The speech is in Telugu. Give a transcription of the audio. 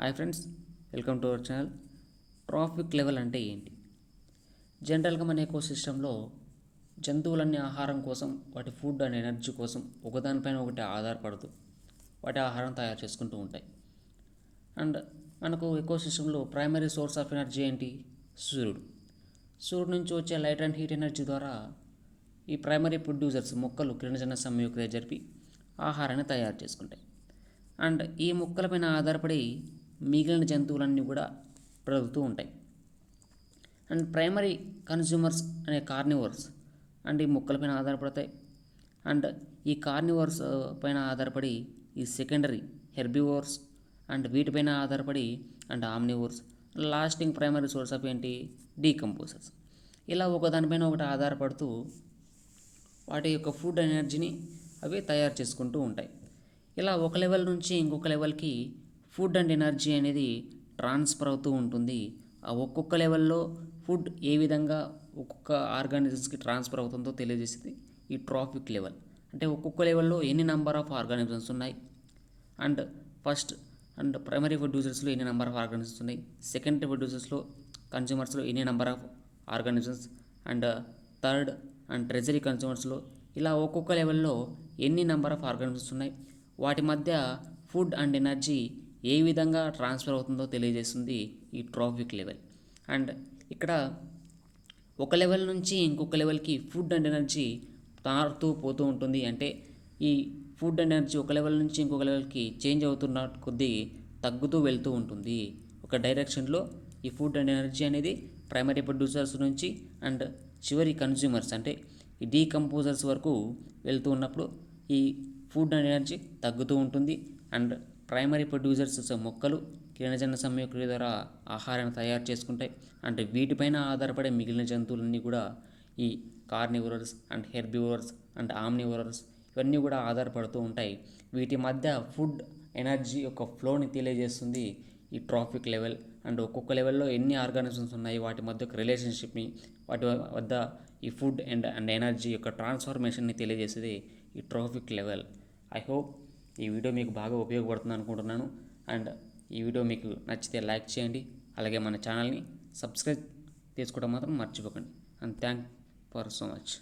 Hi friends, welcome to our channel. Traffic level అంటే ఏంటి? జనరల్గా మన ఎకోసిస్టంలో జంతువులన్నీ ఆహారం కోసం, వాటి ఫుడ్ అండ్ ఎనర్జీ కోసం ఒకదానిపైన ఒకటి ఆధారపడుతూ వాటి ఆహారం తయారు చేసుకుంటూ ఉంటాయి. అండ్ మనకు ఎకోసిస్టంలో ప్రైమరీ సోర్స్ ఆఫ్ ఎనర్జీ ఏంటి? సూర్యుడు. సూర్యుడు నుంచి వచ్చే లైట్ అండ్ హీట్ ఎనర్జీ ద్వారా ఈ ప్రైమరీ ప్రొడ్యూసర్స్ మొక్కలు కిరణజన సంయోగక్రియ జరిపి ఆహారాన్ని తయారు చేసుకుంటాయి. అండ్ ఈ మొక్కలపైన ఆధారపడి మిగిలిన జంతువులన్నీ కూడా బ్రతుకుతూ ఉంటాయి. అండ్ ప్రైమరీ కన్జ్యూమర్స్ అనే కార్నివర్స్ అండ్ ఈ మొక్కలపైన ఆధారపడతాయి. అండ్ ఈ కార్నివర్స్ పైన ఆధారపడి ఈ సెకండరీ హెర్బివోర్స్ అండ్ వీటిపైన ఆధారపడి and omnivores, lasting primary source of ఏంటి? డీకంపోజర్స్. ఇలా ఒకదానిపైన ఒకటి ఆధారపడుతూ వాటి యొక్క ఫుడ్ ఎనర్జీని అవి తయారు చేసుకుంటూ ఉంటాయి. ఇలా ఒక లెవెల్ నుంచి ఇంకొక లెవెల్కి ఫుడ్ అండ్ ఎనర్జీ అనేది ట్రాన్స్ఫర్ అవుతూ ఉంటుంది. ఆ ఒక్కొక్క లెవెల్లో ఫుడ్ ఏ విధంగా ఒక్కొక్క ఆర్గానిజమ్స్కి ట్రాన్స్ఫర్ అవుతుందో తెలియజేసేది ఈ ట్రాఫిక్ లెవెల్. అంటే ఒక్కొక్క లెవెల్లో ఎన్ని నెంబర్ ఆఫ్ ఆర్గానిజమ్స్ ఉన్నాయి, అండ్ ఫస్ట్ అండ్ ప్రైమరీ ప్రొడ్యూసర్స్లో ఎన్ని నెంబర్ ఆఫ్ ఆర్గానిజమ్స్ ఉన్నాయి, సెకండరీ ప్రొడ్యూసర్స్లో కన్జ్యూమర్స్లో ఎన్ని number of organisms, and third and tertiary కన్జ్యూమర్స్లో ఇలా ఒక్కొక్క లెవెల్లో ఎన్ని నెంబర్ ఆఫ్ ఆర్గానిజమ్స్ ఉన్నాయి, వాటి మధ్య ఫుడ్ అండ్ ఎనర్జీ ఏ విధంగా ట్రాన్స్ఫర్ అవుతుందో తెలియజేస్తుంది ఈ ట్రాఫిక్ లెవెల్. అండ్ ఇక్కడ ఒక లెవెల్ నుంచి ఇంకొక లెవెల్కి ఫుడ్ అండ్ ఎనర్జీ మారుతూ పోతూ ఉంటుంది. అంటే ఈ ఫుడ్ అండ్ ఎనర్జీ ఒక లెవెల్ నుంచి ఇంకొక లెవెల్కి చేంజ్ అవుతున్న కొద్దీ తగ్గుతూ వెళ్తూ ఉంటుంది. ఒక డైరెక్షన్లో ఈ ఫుడ్ అండ్ ఎనర్జీ అనేది ప్రైమరీ ప్రొడ్యూసర్స్ నుంచి అండ్ చివరి కన్జ్యూమర్స్ అంటే ఈ డీకంపోజర్స్ వరకు వెళ్తూ ఉన్నప్పుడు ఈ ఫుడ్ అండ్ ఎనర్జీ తగ్గుతూ ఉంటుంది. అండ్ ప్రైమరీ ప్రొడ్యూసర్స్ మొక్కలు కిరణజన సంయోగక్రియ ద్వారా ఆహారాన్ని తయారు చేసుకుంటాయి. అంటే వీటిపైన ఆధారపడే మిగిలిన జంతువులన్నీ కూడా ఈ carnivorous and herbivorous and omnivorous ఇవన్నీ కూడా ఆధారపడుతూ ఉంటాయి. వీటి మధ్య ఫుడ్ ఎనర్జీ యొక్క ఫ్లోని తెలియజేస్తుంది ఈ ట్రాఫిక్ లెవెల్. అండ్ ఒక్కొక్క లెవెల్లో ఎన్ని ఆర్గానిజమ్స్ ఉన్నాయి, వాటి మధ్య ఒక రిలేషన్షిప్ని, వాటి వద్ద ఈ ఫుడ్ అండ్ ఎనర్జీ యొక్క ట్రాన్స్ఫర్మేషన్ని తెలియజేసేది ఈ ట్రాఫిక్ లెవెల్. ఐ హోప్ ఈ వీడియో మీకు బాగా ఉపయోగపడుతుంది అనుకుంటున్నాను. అండ్ ఈ వీడియో మీకు నచ్చితే లైక్ చేయండి, అలాగే మన ఛానల్ని సబ్స్క్రైబ్ చేసుకోవడం మాత్రం మర్చిపోకండి. And thank for so much.